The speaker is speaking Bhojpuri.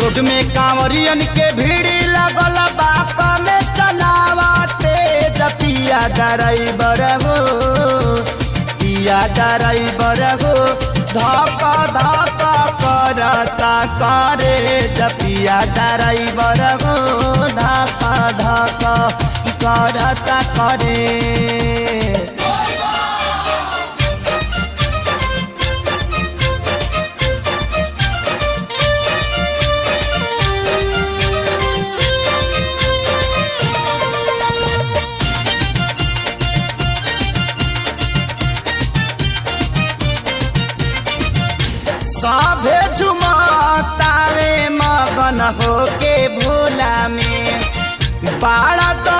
रोड में कांवरियन के भीड़ लगल बाक में चलावते पिया ड्राइवर हो पिया ड्राइवर हो धक धक करता करे पिया ड्राइवर हो धक धक करता करे। सभे झुमतावे मगन होके भोला में बाड़ा तो